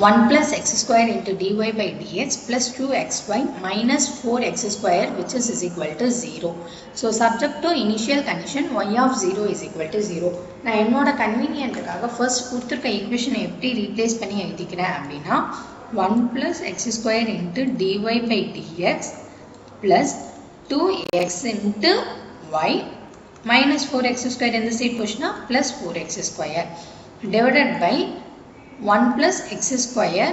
1 plus x square into dy by dx plus 2xy minus 4x square which is equal to 0. So subject to initial condition y of 0 is equal to 0. நான் என்னோட கன்வீனியன்ட்டுக்காக first கொடுத்துருக்க ஈக்குவேஷனை எப்படி replace பண்ணி எழுதிக்கிறேன் அப்படின்னா 1 plus x square into dy by dx plus 2x into y minus 4x square in the side portion plus 4x square divided by 1 plus x square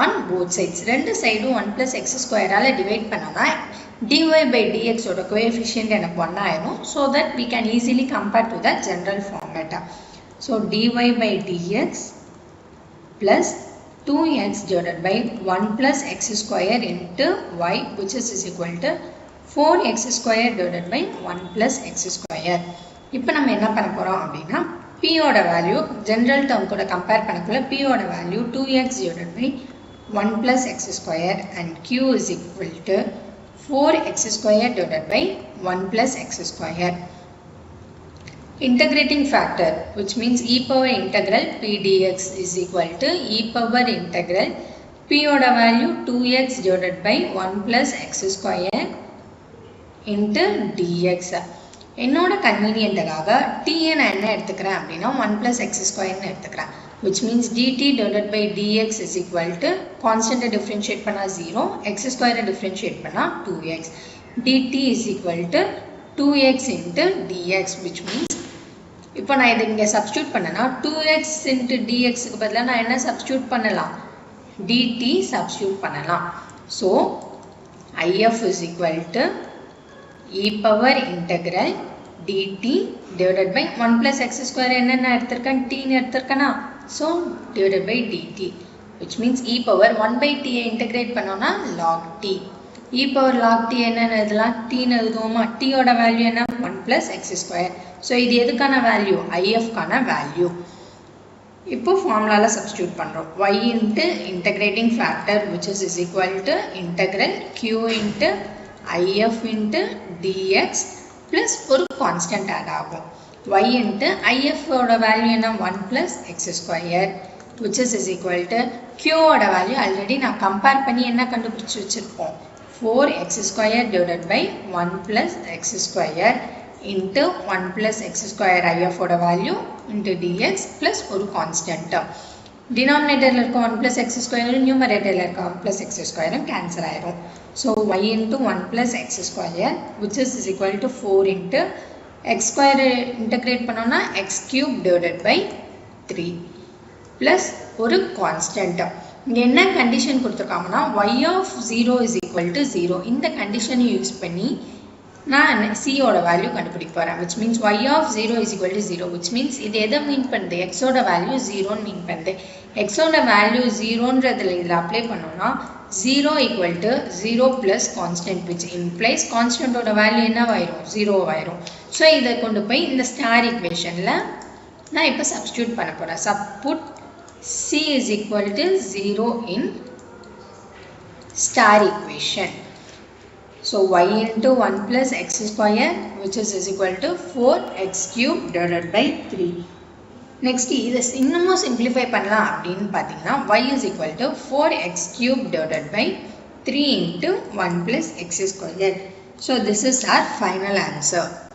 on both sides. ரெண்டு சைடும் 1 plus x square ஆல divide பண்ணனா dy by dx ஓட coefficient எனக்கு 1 ஆயிரும். So that we can easily compare to the general format. So dy by dx plus 2x divided by 1 plus x square into y which is equal to 4x square divided by 1 plus x square. இப்போ நம்ம என்ன பண்ண போறோம் அப்படினா p ஓட value general term கூட compare பண்ணக்குள்ள p ஓட value 2x divided by 1 plus x square and q is equal to 4x square divided by 1 plus x square. Integrating factor which means e power integral p dx is equal to e power integral p ஓட value 2x divided by 1 plus x square into dx. என்னோட கன்வீனியன்ட்டுக்காக t நான் என்ன எடுத்துக்கிறேன் அப்படின்னா 1 plus x square னு எடுத்துக்கிறேன் which means dt divided by dx is equal to constant differentiate பண்ணா 0 x square differentiate பண்ணா 2x dt is equal to 2x into dx which means இப்போ நான் இதை இங்க சப்ஸ்டிட்யூட் பண்ணனா 2x into dx க்கு பதிலா நான் என்ன சப்ஸ்டிட்யூட் பண்ணலாம் dt சப்ஸ்டிட்யூட் பண்ணலாம் so if is equal to e power integral dt divided by 1 plus x square என்னென்ன எடுத்திருக்கேன் t னு எடுத்திருக்கேனா so divided by dt which means e power 1 by t integrate பண்ணோம்னா log t e power log t என்னென்ன இதெல்லாம் t னு எழுதுவோமா t ஓட value என்ன 1 plus x square so இது எதுக்கான வேல்யூ if கான வேல்யூ இப்போ ஃபார்முலால சப்ஸ்டிட்யூட் பண்றோம் y into integrating factor which is equal to integral q into if into dx plus ஒரு constant add ஆகும் y into if ஓட வேல்யூ என்ன 1 plus x square which is equal to q ஓட value already நான் compare பண்ணி என்ன கண்டுபிடிச்சு வச்சிருப்போம் 4x square divided by 1 plus x square into 1 plus x square if ஓட வேல்யூ into dx plus ஒரு constant term denominatorல இருக்க 1 plus x square numeratorல இருக்க 1 plus x square cancel ஆயிரும் so y into 1 plus x square which is equal to 4 into x square integrate பண்ணோம்னா x cube divided by 3 plus ஒரு constant இங்க என்ன condition கொடுத்திருக்காங்கன்னா y of 0 is equal to 0 இந்த கண்டிஷனை use பண்ணி நான் c ஓட வேல்யூ கண்டுபிடிக்க போறேன் which means y of 0 is equal to 0 which means இது எதை மீன் பண்ணுது x ஓட வேல்யூ 0 னு மீன் பண்ணுது x ஓட வேல்யூ 0 ன்றதுல இதுல அப்ளை பண்ணோம்னா 0 equal to 0 plus constant which implies constant ஓட வேல்யூ என்னவாயிரும் 0 ஆயிரும் so இத கொண்டு போய் இந்த ஸ்டார் ஈக்குவேஷன்ல நான் இப்ப சப்ஸ்டிட்யூட் பண்ண போறேன் put c is equal to 0 in star equation so y into 1 plus x square which is equal to 4x cube divided by 3 next இதை இன்னும் simplify பண்ணலாம் அப்படினு பாத்தீங்கன்னா y is equal to 4x cube divided by 3 into 1 plus x square so this is our final answer